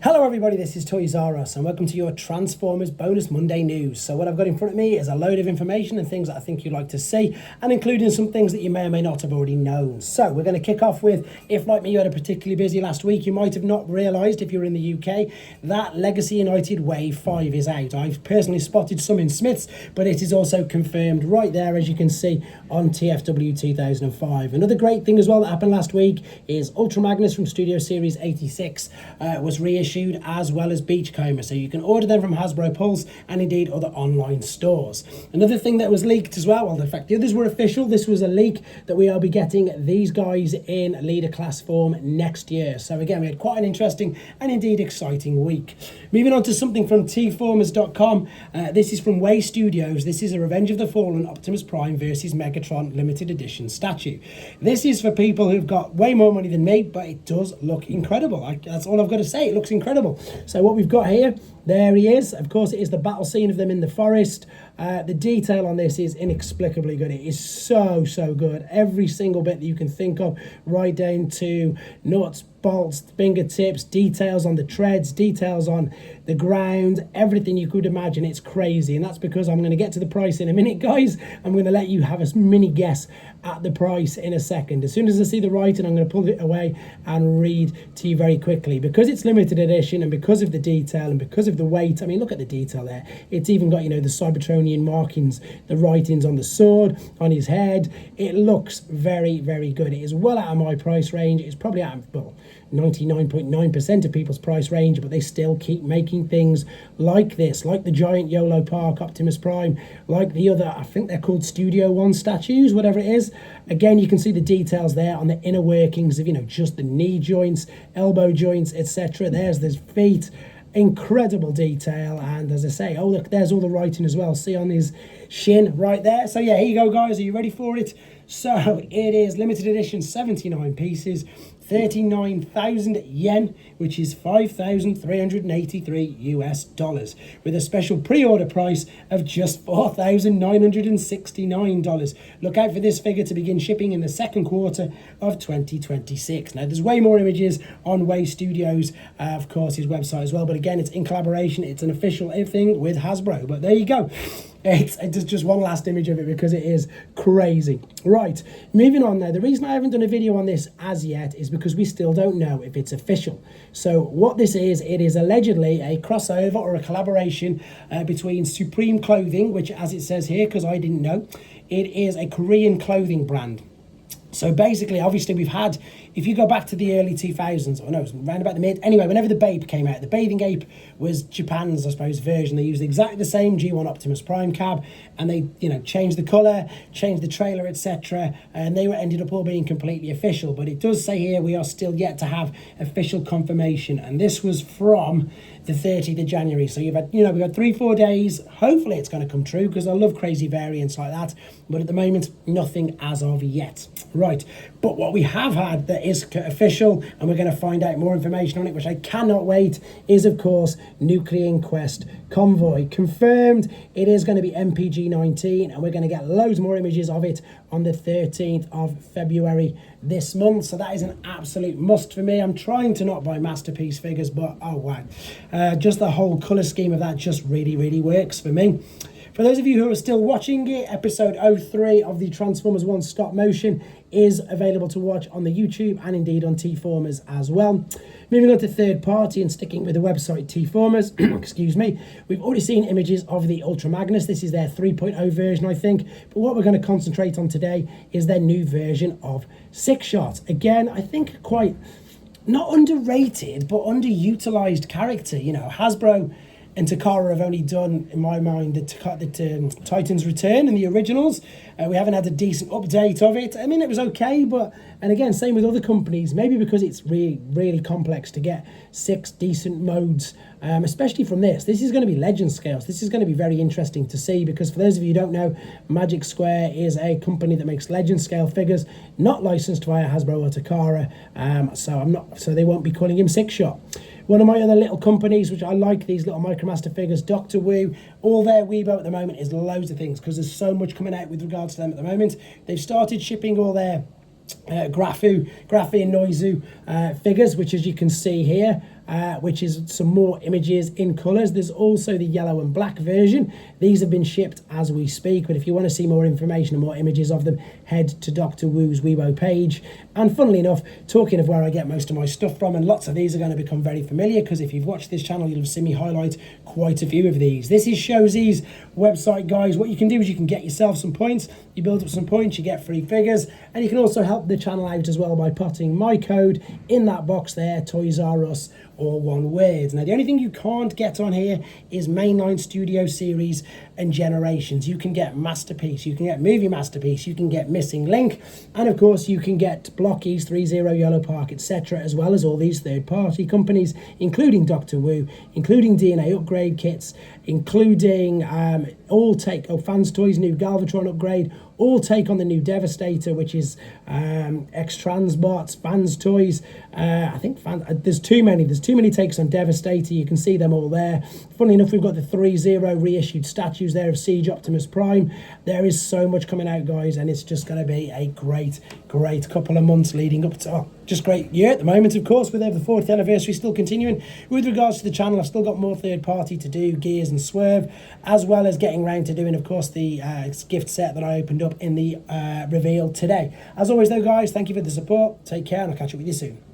Hello everybody, this is Toys R Us and welcome to your Transformers Bonus Monday News. So what I've got in front of me is a load of information and things that I think you'd like to see, and including some things that you may or may not have already known. So we're going to kick off with, if like me you had a particularly busy last week, you might have not realised if you're in the UK that Legacy United Wave 5 is out. I've personally spotted some in Smiths, but it is also confirmed right there as you can see on TFW 2005. Another great thing as well that happened last week is Ultra Magnus from Studioseries 86 was reissued, as well as Beachcomber, so you can order them from Hasbro Pulse and indeed other online stores. Another thing that was leaked as well, in fact the others were official, this was a leak, that we will be getting these guys in leader class form next year. So again, we had quite an interesting and indeed exciting week. Moving on to something from tformers.com, this is from Way Studios. This is a Revenge of the Fallen Optimus Prime versus Megatron limited edition statue. This is for people who've got way more money than me, but it does look incredible. That's all I've got to say, it looks incredible. So what we've got here, there he is. Of course, it is the battle scene of them in the forest. The detail on this is inexplicably good. It is so good. Every single bit that you can think of, right down to nuts, bolts, fingertips, details on the treads, details on the ground, everything you could imagine. It's crazy, and that's because I'm going to get to the price in a minute, guys. I'm going to let you have a mini guess at the price in a second. As soon as I see the writing, I'm going to pull it away and read to you very quickly. Because it's limited edition and because of the detail and because of the weight, I mean, look at the detail there. It's even got, you know, the Cybertronian markings, the writings on the sword, on his head. It looks very good. It is well out of my price range. It's probably out of, well, 99.9% of people's price range, but they still keep making things like this, like the giant YOLO Park Optimus Prime, like the other, I think they're called Studio One statues, whatever it is. Again, you can see the details there on the inner workings of, you know, just the knee joints, elbow joints, etc. There's the feet. Incredible detail, and as I say, oh look, there's all the writing as well. See on his shin right there. So yeah, here you go, guys. Are you ready for it? So it is limited edition, 79 pieces, 39,000 yen, which is $5,383 US, with a special pre-order price of just $4,969. Look out for this figure to begin shipping in the second quarter of 2026. Now, there's way more images on Way Studios, of course, his website as well. But again, it's in collaboration. It's an official thing with Hasbro. But there you go. It's just one last image of it because it is crazy. Right, moving on now. The reason I haven't done a video on this as yet is because we still don't know if it's official. So what this is, it is allegedly a crossover or a collaboration between Supreme Clothing, which, as it says here, because I didn't know, it is a Korean clothing brand. So basically, obviously, we've had, if you go back to the early 2000s, or no, it was around about the mid, anyway, whenever the Babe came out, the Bathing Ape was Japan's, I suppose, version. They used exactly the same G1 Optimus Prime cab, and they, you know, changed the colour, changed the trailer, etc., and they ended up all being completely official. But it does say here we are still yet to have official confirmation, and this was from the 30th of January. So you've had, you know, we've had 3-4 days. Hopefully it's going to come true because I love crazy variants like that. But at the moment, nothing as of yet. Right. But what we have had that is official, and we're going to find out more information on it, which I cannot wait, is of course Nucleon Quest Convoy. Confirmed it is going to be MPG-19, and we're going to get loads more images of it on the 13th of February this month. So that is an absolute must for me. I'm trying to not buy masterpiece figures, but oh wow. Just the whole colour scheme of that just really works for me. For those of you who are still watching it, episode 03 of the Transformers 1 stop motion is available to watch on the YouTube and indeed on T-Formers as well. Moving on to third party and sticking with the website T-Formers, excuse me, we've already seen images of the Ultra Magnus. This is their 3.0 version, I think. But what we're going to concentrate on today is their new version of Sixshot. Again, I think quite, not underrated, but underutilized character. You know, Hasbro and Takara have only done, in my mind, the Titan's Return and the originals. We haven't had a decent update of it. I mean, it was okay, but, and again, same with other companies, maybe because it's really complex to get 6 decent modes, especially from this. This is going to be legend scales. This is going to be very interesting to see, because for those of you who don't know, Magic Square is a company that makes legend scale figures, not licensed via Hasbro or Takara, so they won't be calling him Sixshot. One of my other little companies, which I like, these little Micromaster figures, Dr. Wu, all their Weibo at the moment is loads of things because there's so much coming out with regards to them at the moment. They've started shipping all their Graphy and Noizu figures, which as you can see here, which is some more images in colours. There's also the yellow and black version. These have been shipped as we speak, but if you want to see more information and more images of them, head to Dr. Wu's Weibo page. And funnily enough, talking of where I get most of my stuff from, and lots of these are going to become very familiar, because if you've watched this channel, you'll have seen me highlight quite a few of these. This is Showzy's website, guys. What you can do is you can get yourself some points, you build up some points, you get free figures, and you can also help the channel out as well by putting my code in that box there, Toys R Us, all one word. Now, the only thing you can't get on here is mainline Studioseries and Generations. You can get Masterpiece, you can get Movie Masterpiece, you can get Missing Link, and of course you can get Blockies, 3-0 Yellow Park, etc., as well as all these third-party companies, including Dr. Wu, including DNA upgrade kits, including Fans Toys new Galvatron upgrade, all take on the new Devastator, which is X-Transbots, Fans Toys. I think there's too many takes on Devastator. You can see them all there. Funnily enough, we've got the 3-0 reissued statues there of Siege Optimus Prime. There is so much coming out, guys, and it's just going to be a great couple of months leading up to just great year at the moment, of course, with over the 40th anniversary still continuing. With regards to the channel, I've still got more third party to do, Gears and Swerve, as well as getting round to doing, of course, the gift set that I opened up in the reveal today. As always though, guys, thank you for the support. Take care, and I'll catch up with you soon.